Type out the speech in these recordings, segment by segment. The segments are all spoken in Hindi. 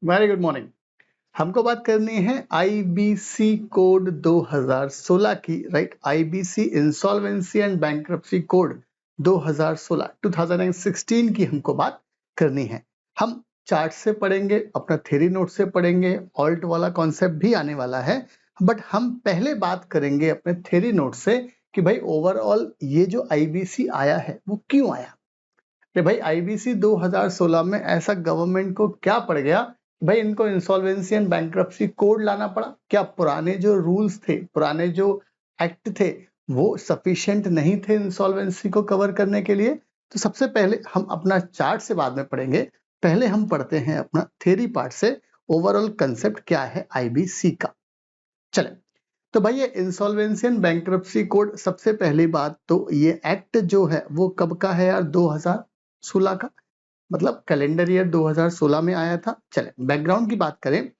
Very good morning. हमको बात करनी है आईबीसी कोड 2016 की, right. IBC insolvency and bankruptcy code 2016 की हमको बात करनी है। हम चार्ट से पढ़ेंगे, अपना थ्योरी नोट से पढ़ेंगे, ऑल्ट वाला कॉन्सेप्ट भी आने वाला है, बट हम पहले बात करेंगे अपने थ्योरी नोट से कि भाई ओवरऑल ये जो आईबीसी आया है वो क्यों आया। कि भाई आईबीसी 2016 में ऐसा गवर्नमेंट को क्या पड़ गया, भाई इनको इंसॉल्वेंसी एंड बैंक्रप्सी कोड लाना पड़ा। क्या पुराने जो रूल्स थे, पुराने जो एक्ट थे, वो सफिशिएंट नहीं थे इंसॉल्वेंसी को कवर करने के लिए? तो सबसे पहले हम अपना चार्ट से बाद में पढ़ेंगे, पहले हम पढ़ते हैं अपना थ्योरी पार्ट से ओवरऑल कंसेप्ट क्या है आईबीसी का। चले, तो भाई ये इंसॉल्वेंसी एंड बैंक्रप्सी कोड, सबसे पहली बात तो ये एक्ट जो है वो कब का है यार? 2016 का, मतलब कैलेंडर ईयर 2016 में आया था। चले बैकग्राउंड की बात करें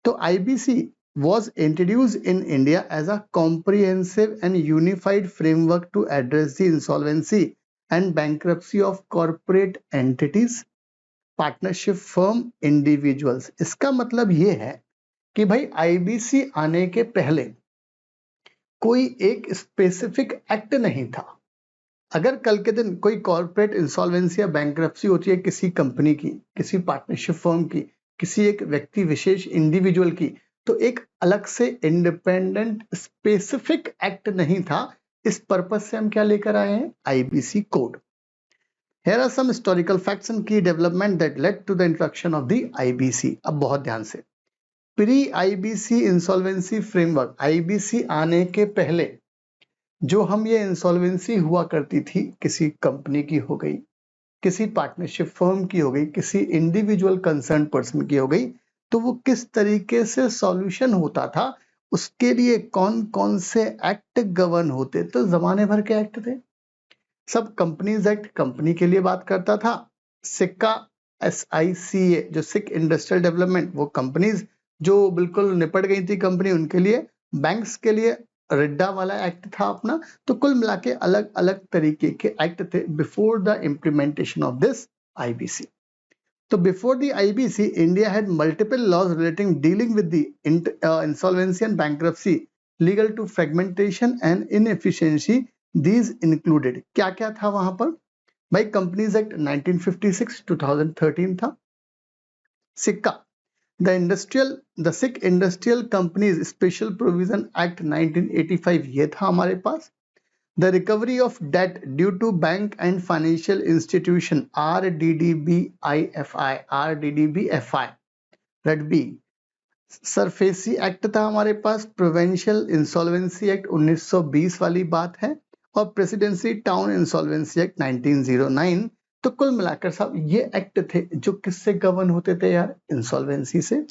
तो IBC was introduced in India as a comprehensive and unified framework to address the insolvency and bankruptcy of corporate entities, partnership firm, individuals। इसका मतलब ये है कि भाई आईबीसी आने के पहले कोई एक स्पेसिफिक एक्ट नहीं था। अगर कल के दिन कोई कॉर्पोरेट इंसॉल्वेंसी या बैंक्रप्सी होती है किसी कंपनी की, किसी पार्टनरशिप फर्म की, किसी एक व्यक्ति विशेष इंडिविजुअल की, तो एक अलग से इंडिपेंडेंट स्पेसिफिक एक्ट नहीं था। इस पर्पस से हम क्या लेकर आए हैं? IBC code. Here are some historical facts and key development that led to the introduction of the IBC। अब बहुत ध्यान से, pre IBC insolvency framework, IBC आने के पहले जो हम ये इंसॉल्वेंसी हुआ करती थी, किसी कंपनी की हो गई, किसी पार्टनरशिप फर्म की हो गई, किसी इंडिविजुअल कंसर्न पर्सन की हो गई, तो वो किस तरीके से सॉल्यूशन होता था, उसके लिए कौन कौन से एक्ट गवर्न होते? तो जमाने भर के एक्ट थे सब। कंपनीज एक्ट कंपनी के लिए बात करता था। सिक्का SICA जो सिक इंडस्ट्रियल डेवलपमेंट, वो कंपनीज जो बिल्कुल निपट गई थी कंपनी, उनके लिए। बैंक्स के लिए रिड्डा वाला एक्ट था अपना। तो कुल मिला के अलग अलग तरीके के एक्ट थे before the implementation of this IBC. तो before the IBC India had multiple laws relating dealing with the insolvency and bankruptcy, legal to fragmentation and inefficiency. These included, क्या क्या था वहां पर भाई? कंपनीज एक्ट 1956 2013 था। SICA the sick industrial companies special provision act 1985, ये था हमारे पास। The recovery of debt due to bank and financial institution, RDDBFI। Read B SARFAESI act था हमारे पास। प्रोविंशियल इंसॉल्वेंसी एक्ट 1920 वाली बात है, और प्रेसिडेंसी टाउन इंसॉल्वेंसी एक्ट 1909। तो कुल मिलाकर साहब ये एक्ट थे जो किससे गवर्न होते थे यार? इंसॉल्वेंसी से।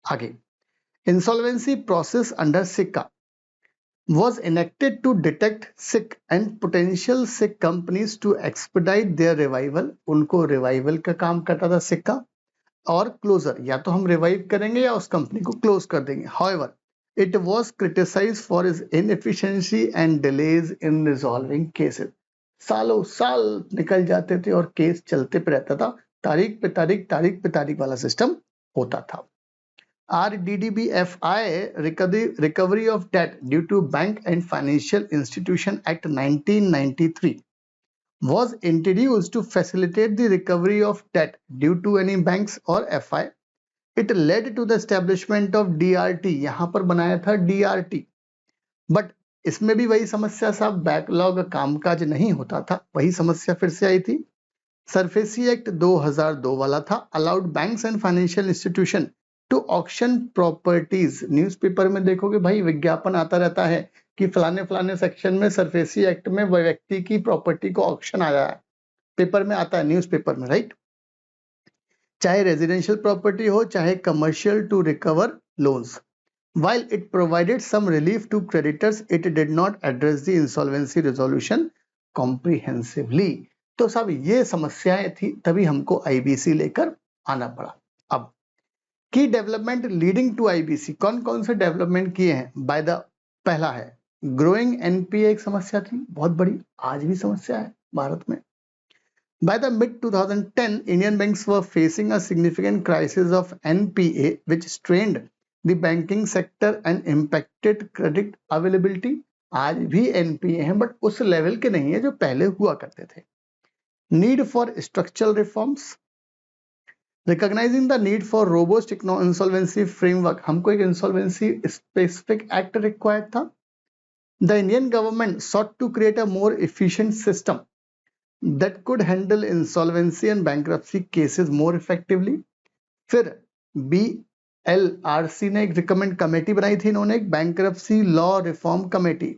आगे, इंसॉल्वेंसी प्रोसेस अंडर सिक्का was enacted to detect sick and potential sick companies to expedite their revival। उनको रिवाइवल का काम करता था सिक्का। और क्लोजर, या तो हम रिवाइव करेंगे या उस कंपनी को क्लोज कर देंगे। However, it was criticized for its inefficiency and delays in resolving cases। सालों साल निकल जाते थे और केस चलते पे रहता था, तारीख पे तारीख, तारीख पे तारीख वाला सिस्टम होता था। RDDBFI Recovery of Debt Due to Bank and Financial Institution Act 1993 was introduced to facilitate the recovery of debt due to any banks or FI। It led to the establishment of DRT। यहाँ पर बनाया था DRT, बट इसमें भी वही समस्या साहब, बैकलॉग कामकाज नहीं होता था, वही समस्या फिर से आई थी। सरफेसी एक्ट 2002 वाला था, allowed banks and financial institution to auction properties. Newspaper में देखोगे भाई विज्ञापन आता रहता है कि फलाने फलाने सेक्शन में सरफेसी एक्ट में व्यक्ति की प्रॉपर्टी को ऑक्शन आया है, पेपर में आता है, न्यूज़पेपर में, राइट। चाहे रेजिडेंशियल प्रॉपर्टी हो चाहे commercial, to recover loans. While it provided some relief to creditors, it did not address the insolvency resolution comprehensively। तो साहब ये समस्याएं थी, तभी हमको आईबीसी लेकर आना पड़ा। अब की डेवलपमेंट लीडिंग टू आईबीसी, कौन कौन से डेवलपमेंट किए हैं? बाय द, पहला है ग्रोइंग एनपीए, एक समस्या थी बहुत बड़ी, आज भी समस्या है भारत में। By the mid 2010, Indian banks were facing a significant crisis of NPA, which strained the banking sector and impacted credit availability. आज भी NPA हैं बट उस लेवल के नहीं है जो पहले हुआ करते थे. Need for structural reforms. Recognizing the need for robust insolvency framework, हमको एक insolvency specific act required था. The Indian government sought to create a more efficient system that could handle insolvency and bankruptcy cases more effectively. फिर BLRC ने एक रिकमेंड कमेटी बनाई थी, इन्होंने एक bankruptcy law reform committee.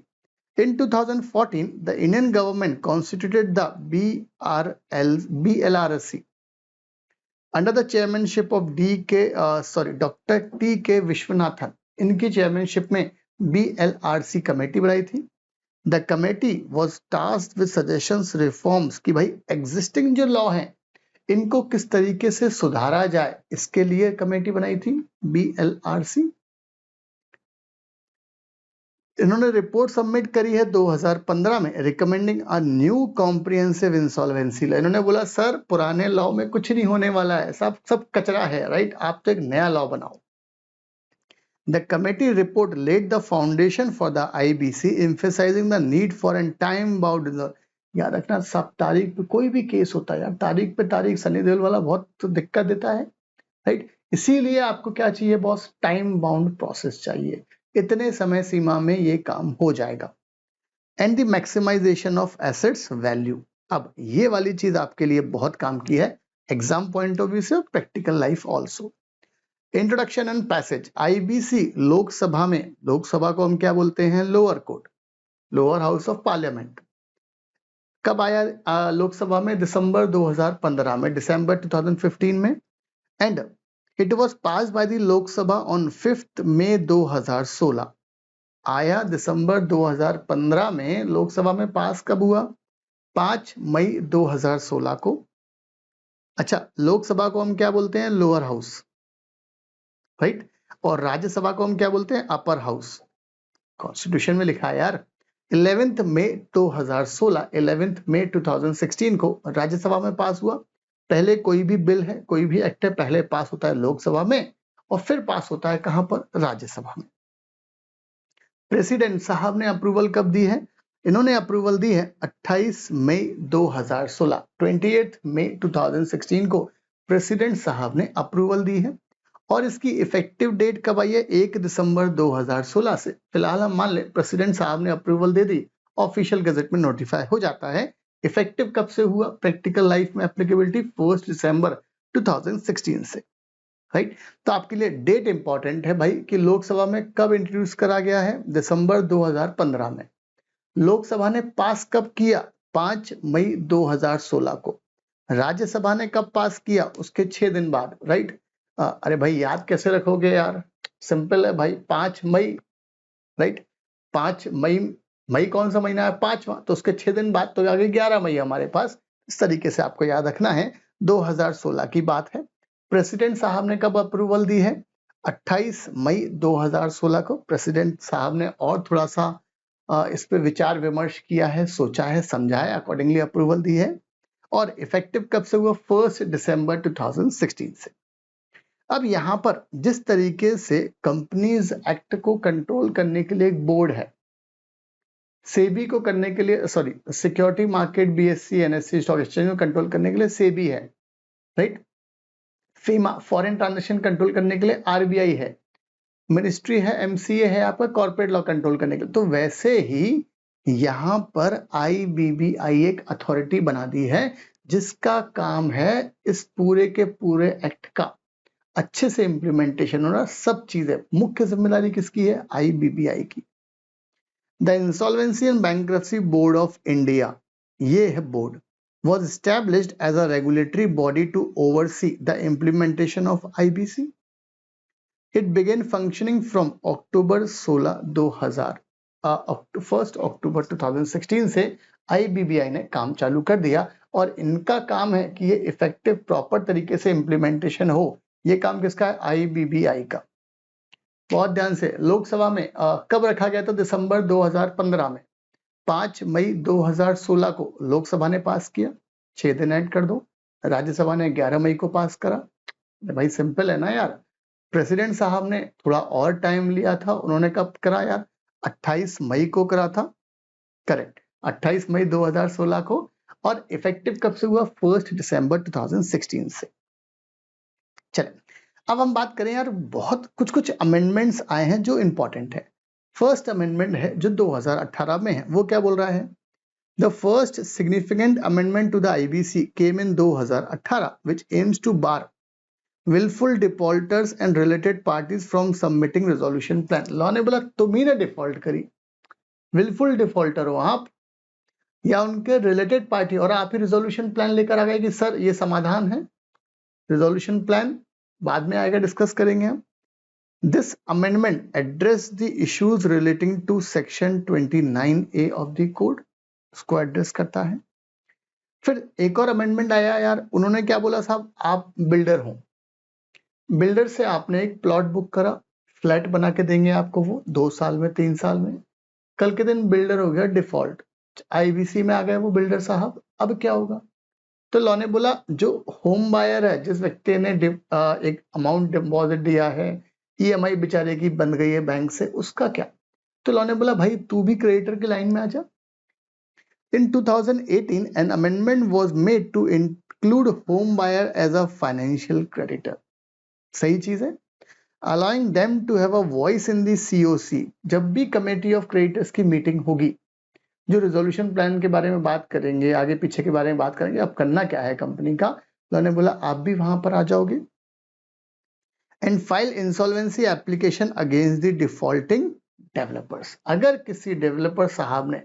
In 2014, the Indian government constituted the BLRC under the chairmanship of Dr. T.K. Vishwanathan. इनकी चेयरमैनशिप में BLRC कमेटी बनाई थी. The committee was tasked with suggestions, reforms कि भाई existing जो लॉ हैं इनको किस तरीके से सुधारा जाए, इसके लिए कमेटी बनाई थी BLRC. इन्होंने रिपोर्ट सबमिट करी है 2015 में recommending a new comprehensive insolvency law. इन्होंने बोला सर पुराने लॉ में कुछ नहीं होने वाला है, सब कचरा है, राइट, आप तो एक नया लॉ बनाओ. The committee report laid the foundation for the IBC, emphasizing the need for and time-bound. याद रखना, सब तारीख पे कोई भी केस होता है यार, तारीख पे तारीख सनी देओल वाला बहुत तो दिक्कत देता है, राइट. इसीलिए आपको क्या चाहिए बॉस, टाइम बाउंड प्रोसेस चाहिए, इतने समय सीमा में ये काम हो जाएगा. And the maximization of assets value. अब ये वाली चीज आपके लिए बहुत काम की है एग्जाम पॉइंट ऑफ व्यू से और practical life also. Introduction and passage. IBC Lok Sabha में, लोकसभा को हम क्या बोलते हैं, lower court, lower house of parliament. कब आया लोकसभा में, दिसंबर 2015 में, दिसंबर 2015 में. And it was pass by the Lok Sabha on 5 मई 2016. आया दिसंबर 2015 में, लोकसभा में पास कब हुआ, 5 मई 2016 को. अच्छा, लोकसभा को हम क्या बोलते हैं, लोअर हाउस, राइट, और राज्यसभा को हम क्या बोलते हैं, अपर हाउस. कॉन्स्टिट्यूशन में लिखा है यार. 11 मई 2016, 11 मई 2016 को राज्यसभा में पास हुआ. पहले कोई भी बिल है, कोई भी एक्ट है, पहले पास होता है लोकसभा में और फिर पास होता है कहां पर, राज्यसभा में. प्रेसिडेंट साहब ने अप्रूवल कब दी है, इन्होंने अप्रूवल दी है 28 मई 2016. 28 मई 2016 को प्रेसिडेंट साहब ने अप्रूवल दी है. और इसकी इफेक्टिव डेट कब आई है, 1 दिसंबर 2016 से. फिलहाल हम मान ले प्रेसिडेंट साहब ने अप्रूवल दे दी, ऑफिशियल गजट में नोटिफाई हो जाता है. इफेक्टिव कब से हुआ, प्रैक्टिकल लाइफ में एप्लीकेबिलिटी 1 दिसंबर 2016 से, राइट. तो आपके लिए डेट इंपॉर्टेंट है भाई कि लोकसभा में कब इंट्रोड्यूस करा गया है, दिसंबर 2015 में. लोकसभा ने पास कब किया, 5 मई 2016 को. राज्यसभा ने कब पास किया, उसके 6 दिन बाद, राइट. अरे भाई याद कैसे रखोगे यार, सिंपल है भाई, 5 मई, राइट. 5 मई, मई कौन सा महीना है, 5वां, तो उसके 6 दिन बाद तो आगे 11 मई हमारे पास. इस तरीके से आपको याद रखना है. 2016 की बात है. प्रेसिडेंट साहब ने कब अप्रूवल दी है, 28 मई 2016 को. प्रेसिडेंट साहब ने और थोड़ा सा इस पे विचार विमर्श किया है, सोचा है, समझा है, अकॉर्डिंगली अप्रूवल दी है. और इफेक्टिव कब से हुआ, 1 दिसंबर 2016 से. अब यहां पर जिस तरीके से कंपनीज एक्ट को कंट्रोल करने के लिए एक बोर्ड है, सेबी को करने के लिए, sorry, security market, BSc, NSC, stock exchange को कंट्रोल करने के लिए सेबी है, राइट. फीमा, फॉरेन ट्रांजैक्शन कंट्रोल करने के लिए आरबीआई है. मिनिस्ट्री है, एमसीए है आपका, कॉर्पोरेट लॉ कंट्रोल करने के लिए. तो वैसे ही यहां पर आईबीबीआई एक अथॉरिटी बना दी है जिसका काम है इस पूरे के पूरे एक्ट का अच्छे से इंप्लीमेंटेशन होना. सब चीजें, मुख्य जिम्मेदारी किसकी है, आईबीबीआई की. The insolvency and bankruptcy board of India, ये है board, was established as a regulatory body to oversee the implementation of IBC. It began functioning from October 16, 2000. 1 अक्टूबर 2016 से IBBI ने काम चालू कर दिया और इनका काम है कि ये इफेक्टिव प्रॉपर तरीके से इंप्लीमेंटेशन हो. ये काम किसका है, IBBI का. बहुत ध्यान से. लोकसभा में कब रखा गया था, दिसंबर 2015 में. 5 मई 2016 को लोकसभा ने पास किया. 6 दिन ऐड कर दो। राज्यसभा ने 11 मई को पास करा। भाई सिंपल है ना यार। प्रेसिडेंट साहब ने थोड़ा और टाइम लिया था, उन्होंने कब करा यार? 28 मई को करा था। करेक्ट, 28 मई 2016 को। और इफेक्टिव कब से हुआ? 1 दिसंबर 2016 से। चले अब हम बात करें यार, बहुत कुछ अमेंडमेंट्स आए हैं जो इंपॉर्टेंट है। फर्स्ट अमेंडमेंट है जो 2018 में है, वो क्या बोल रहा है? The first significant amendment to the IBC came in 2018, which aims to bar willful defaulters and related parties from submitting resolution plan. Law ने बोला तुम ही ने डिफॉल्ट करी, willful defaulter हो आप या उनके रिलेटेड पार्टी, और आप ही रिजोल्यूशन प्लान लेकर आ गए कि सर ये समाधान है। रिजोल्यूशन प्लान बाद में आएगा, डिस्कस करेंगे हम। This amendment address the issues relating to section 29A of the code, उसको एड्रेस करता है। फिर एक और अमेंडमेंट आया यार, उन्होंने क्या बोला साहब, आप बिल्डर हो, बिल्डर से आपने एक प्लॉट बुक करा, फ्लैट बना के देंगे आपको वो 2 साल में 3 साल में। कल के दिन बिल्डर हो गया डिफॉल्ट, आईबीसी में आ गए वो बिल्डर साहब, अब क्या होगा? तो लॉ ने बोला जो होम बायर है, जिस व्यक्ति ने एक अमाउंट डिपॉजिट दिया है, ईएमआई बेचारे की बंद गई है बैंक से, उसका क्या? तो लॉ ने बोला भाई तू भी क्रेडिटर की लाइन में आ जा। In 2018, an amendment was made to include home buyer as a financial creditor. सही चीज है, allowing them to have a voice in the COC. जब भी कमेटी ऑफ क्रेडिटर्स की मीटिंग होगी, जो रिजोल्यूशन प्लान के बारे में बात करेंगे, आगे पीछे के बारे में बात करेंगे, अब करना क्या है कंपनी का, उन्होंने बोला आप भी वहां पर आ जाओगे। And file insolvency application against the defaulting developers. अगर किसी डेवलपर साहब ने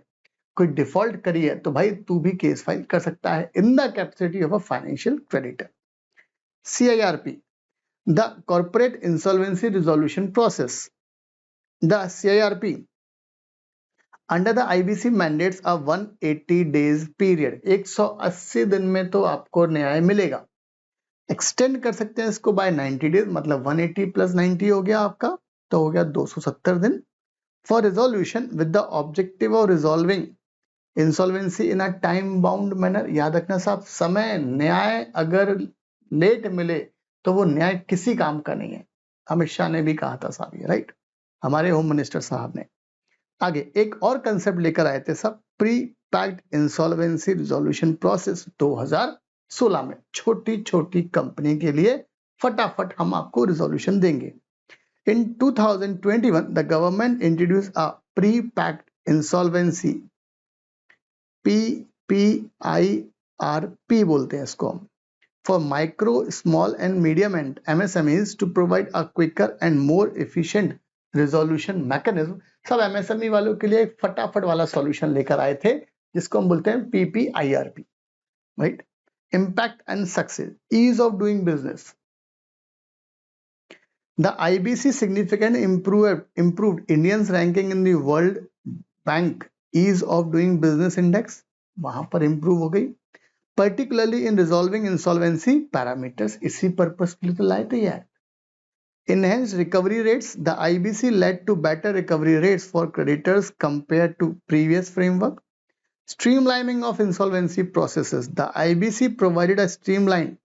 कोई डिफॉल्ट करी है तो भाई तू भी केस फाइल कर सकता है in the capacity of a financial creditor. CIRP, the corporate insolvency resolution process. The CIRP under the IBC mandates a 180 days period. 180 दिन में तो आपको न्याय मिलेगा। एक्सटेंड कर सकते हैं इसको बाय 90 डेज, मतलब 180 प्लस 90 हो गया आपका, तो हो गया 270 दिन। For resolution with the objective of resolving insolvency in a time bound manner. याद रखना साहब, समय न्याय अगर लेट मिले तो वो न्याय किसी काम का नहीं है। अमित शाह ने भी कहा था साहब ये, राइट, हमारे होम मिनिस्टर साहब ने। आगे एक और कंसेप्ट लेकर आए थे सब, pre packed insolvency resolution process 2016 में। छोटी छोटी कंपनी के लिए फटाफट हम आपको रिजोल्यूशन देंगे। In 2021 the government introduce a pre packed insolvency, PPIRP बोलते हैं इसको हम, for micro small and medium and MSMEs to provide a quicker and more efficient resolution mechanism. सब MSME वालों के लिए एक फटाफट वाला सॉल्यूशन लेकर आए थे, जिसको हम बोलते हैं PPIRP, right. Impact and success, ease of doing business. The IBC significant improved Indians ranking in the World Bank Ease of Doing Business Index, वहां पर improve हो गई, particularly in resolving insolvency parameters। इसी पर्पस के लिए तो लाए थे यार। Enhanced recovery rates, the IBC led to better recovery rates for creditors compared to previous framework. Streamlining of insolvency processes, the IBC provided a streamlined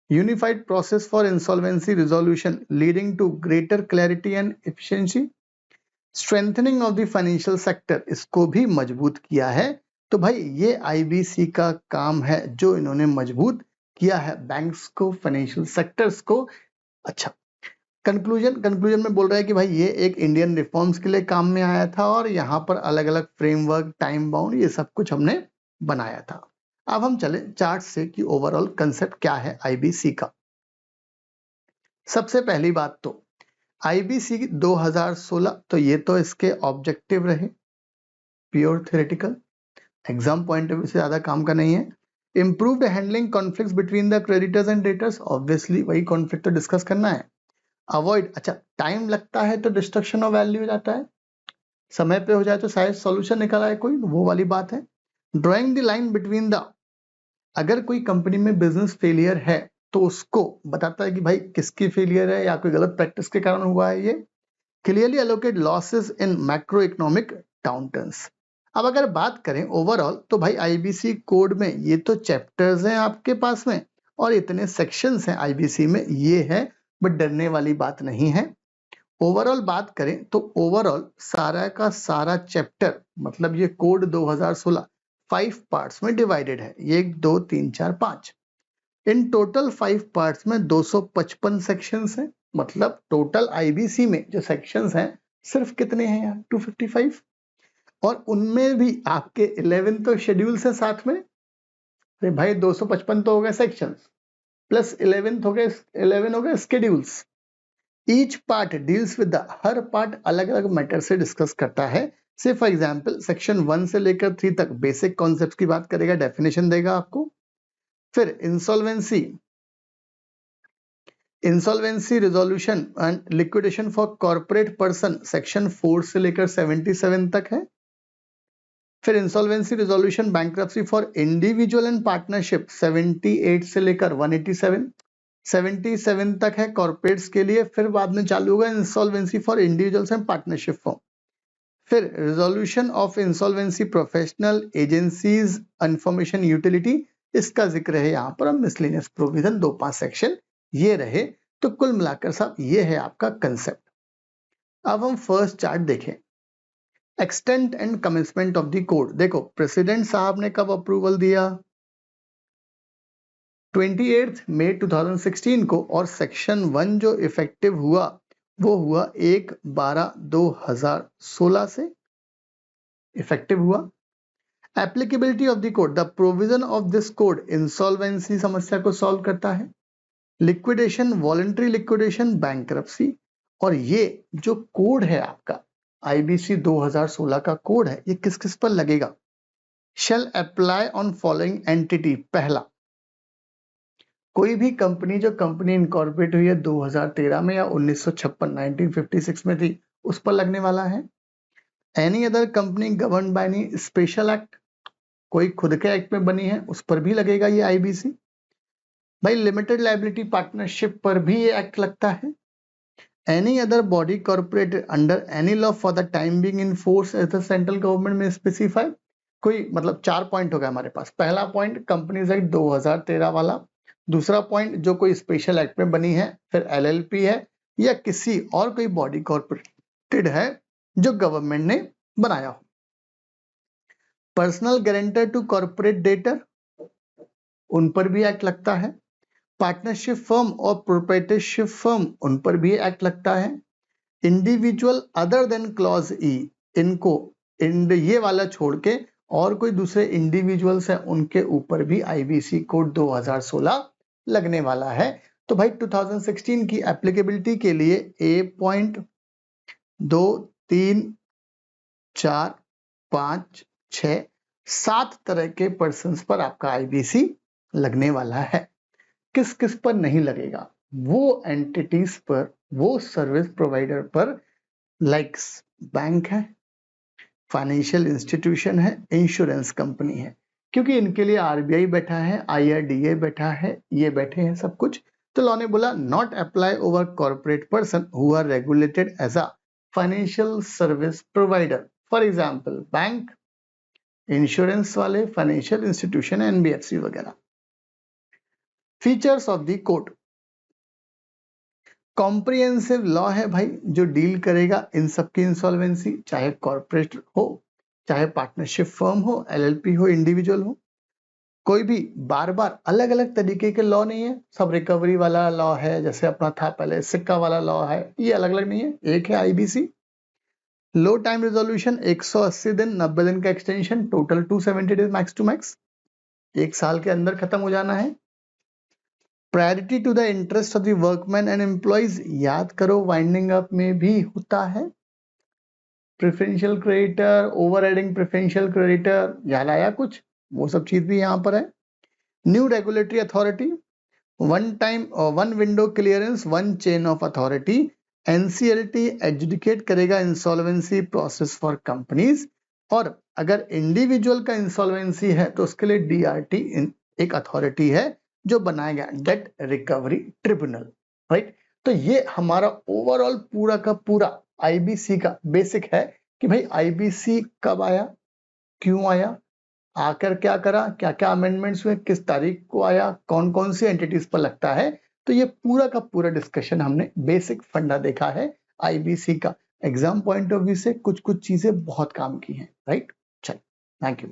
unified process for insolvency resolution leading to greater clarity and efficiency. Strengthening of the financial sector, इसको भी मजबूत किया है। तो भाई ये IBC का काम है जो इन्होंने मजबूत किया है बैंक्स को, फाइनेंशियल सेक्टर्स को। अच्छा, कंक्लूजन में बोल रहा है कि भाई ये एक इंडियन रिफॉर्म्स के लिए काम में आया था और यहाँ पर अलग अलग फ्रेमवर्क, टाइम बाउंड, ये सब कुछ हमने बनाया था। अब हम चले चार्ट से कि ओवरऑल कंसेप्ट क्या है IBC का। सबसे पहली बात तो IBC 2016, तो ये तो इसके ऑब्जेक्टिव रहे, pure theoretical, exam point of view से ज्यादा काम का नहीं है। Improved handling conflicts between the creditors and debtors, obviously वही कॉन्फ्लिक्ट तो डिस्कस करना है। अवॉइड, अच्छा टाइम लगता है तो डिस्ट्रक्शन ऑफ वैल्यू हो जाता है, समय पे हो जाए तो शायद सॉल्यूशन निकल आए कोई, वो वाली बात है। Drawing the line between the, अगर कोई कंपनी में बिजनेस फेलियर है तो उसको बताता है कि भाई किसकी फेलियर है या कोई गलत प्रैक्टिस के कारण हुआ है ये। Clearly allocate losses in macro economic downturns, अब अगर बात करें ओवरऑल तो भाई आईबीसी कोड में ये तो चैप्टर्स हैं आपके पास में और इतने सेक्शंस हैं आईबीसी में, ये है, बट डरने वाली बात नहीं है। ओवरऑल बात करें तो ओवरऑल सारा का सारा चैप्टर मतलब ये कोड 2016 5 पार्ट्स में डिवाइडेड है, 1 2 3 4 5। इन टोटल 5 पार्ट्स में 255 सेक्शंस हैं, मतलब टोटल आईबीसी में जो सेक्शंस हैं सिर्फ कितने हैं यार, 255। और उनमें भी आपके 11 तो शेड्यूल्स है साथ में। अरे भाई 255 तो हो गए सेक्शंस प्लस 11 हो गए, 11 हो गए schedules. Each part deals with the, her part अलग अलग मैटर से डिस्कस करता है। से फॉर एग्जांपल सेक्शन 1 से लेकर 3 तक बेसिक कॉन्सेप्ट्स की बात करेगा, डेफिनेशन देगा आपको। फिर insolvency resolution and liquidation for corporate person section 4 से लेकर 77 तक है। फिर insolvency resolution bankruptcy for individual and partnership 78 से लेकर 187 तक है कॉर्पोरेट्स के लिए। फिर बाद में चालू होगा insolvency for individuals and partnership firms. फिर resolution of insolvency professional agencies information utility, इसका जिक्र है यहाँ पर। मिसलेनियस प्रोविजन 2-5 सेक्शन ये रहे। तो कुल मिलाकर साहब ये है आपका कंसेप्ट। अब हम फर्स्ट चार्ट देखें, extent and commencement of the code. देखो प्रेसिडेंट साहब ने कब अप्रूवल दिया, 28 मई 2016 को, और सेक्शन 1 जो इफेक्टिव हुआ वो हुआ 1/12/2016 से इफेक्टिव हुआ। Applicability of the code, the provision of this code insolvency समस्या को सॉल्व करता है, लिक्विडेशन, वॉलंटरी लिक्विडेशन, बैंक्रप्सी। और ये जो कोड है आपका आईबीसी 2016 का कोड है, ये किस किस पर लगेगा। Shall apply on following entity, पहला कोई भी कंपनी जो कंपनी इनकॉर्पोरेट हुई है 2013 में या 1956 में थी उस पर लगने वाला है। Any other company govern by any special act, कोई खुद के एक्ट में बनी है उस पर भी लगेगा ये आईबीसी। भाई लिमिटेड लायबिलिटी पार्टनरशिप पर भी ये एक्ट लगता है। Any other body corporate under any law for the time being in force as the central government में स्पेसिफाइड। कोई मतलब 4 पॉइंट हो गया हमारे पास। पहला पॉइंट कंपनीज एक्ट 2013 वाला, दूसरा पॉइंट जो कोई स्पेशल एक्ट में बनी है, फिर एलएलपी है या किसी और कोई बॉडी कॉर्पोरेटेड है जो गवर्नमेंट ने बनाया हो। Personal guarantor to corporate debtor, उन पर भी एक्ट लगता है। पार्टनरशिप फर्म और प्रोप्राइटरशिप फर्म, उन पर भी एक्ट लगता है। Individual other than clause e, इनको ये वाला छोड़ के और कोई दूसरे इंडिविजुअल्स हैं उनके ऊपर भी आईबीसी कोड 2016 लगने वाला है। तो भाई 2016 की एप्लीकेबिलिटी के लिए 2, 3, 4, 5, 6, 7 तरह के पर्सन्स पर आपका आईबीसी लगने वाला है। किस किस पर नहीं लगेगा, वो एंटिटीज पर, वो सर्विस प्रोवाइडर पर, लाइक बैंक है, फाइनेंशियल इंस्टीट्यूशन है, इंश्योरेंस कंपनी है, क्योंकि इनके लिए आरबीआई बैठा है, आईआरडीए बैठा है, ये बैठे हैं सब कुछ। तो लॉ ने बोला not apply over corporate person who are regulated as a financial service provider, for example bank, insurance वाले, फाइनेंशियल इंस्टीट्यूशन, एनबीएफसी वगैरह। Features of the code, comprehensive law है भाई जो डील करेगा इन सबकी इंसॉल्वेंसी, चाहे कॉर्पोरेट हो, चाहे पार्टनरशिप फर्म हो, एलएलपी हो, इंडिविजुअल हो। कोई भी बार बार अलग अलग तरीके के लॉ नहीं है, सब रिकवरी वाला लॉ है, जैसे अपना था पहले सिक्का वाला लॉ है, ये अलग अलग नहीं है, एक है आईबीसी। लो टाइम रिजोल्यूशन 180 दिन, 90 दिन का extension, total 270 days max to max, 1 साल के अंदर खत्म हो जाना है। Priority to the interest of the workman and employees, याद करो वाइंडिंग अप में भी होता है। Preferential creditor, overriding preferential creditor, याद आया कुछ, वो सब चीज भी यहाँ पर है। New regulatory authority, one time one window clearance, one chain of authority. NCLT adjudicate करेगा इंसॉल्वेंसी प्रोसेस फॉर कंपनीज, और अगर इंडिविजुअल का इंसॉल्वेंसी है तो उसके लिए डीआरटी एक अथॉरिटी है जो बनाया गया, डेट रिकवरी ट्रिब्यूनल, राइट। तो ये हमारा ओवरऑल पूरा का पूरा आईबीसी का बेसिक है कि भाई आईबीसी कब आया, क्यों आया, आकर क्या करा, क्या क्या अमेंडमेंट्स हुए, किस तारीख को आया, कौन कौन सी एंटिटीज पर लगता है। तो ये पूरा का पूरा डिस्कशन हमने बेसिक फंडा देखा है आईबीसी का। एग्जाम पॉइंट ऑफ व्यू से कुछ कुछ चीजें बहुत काम की हैं, राइट। चलिए, थैंक यू।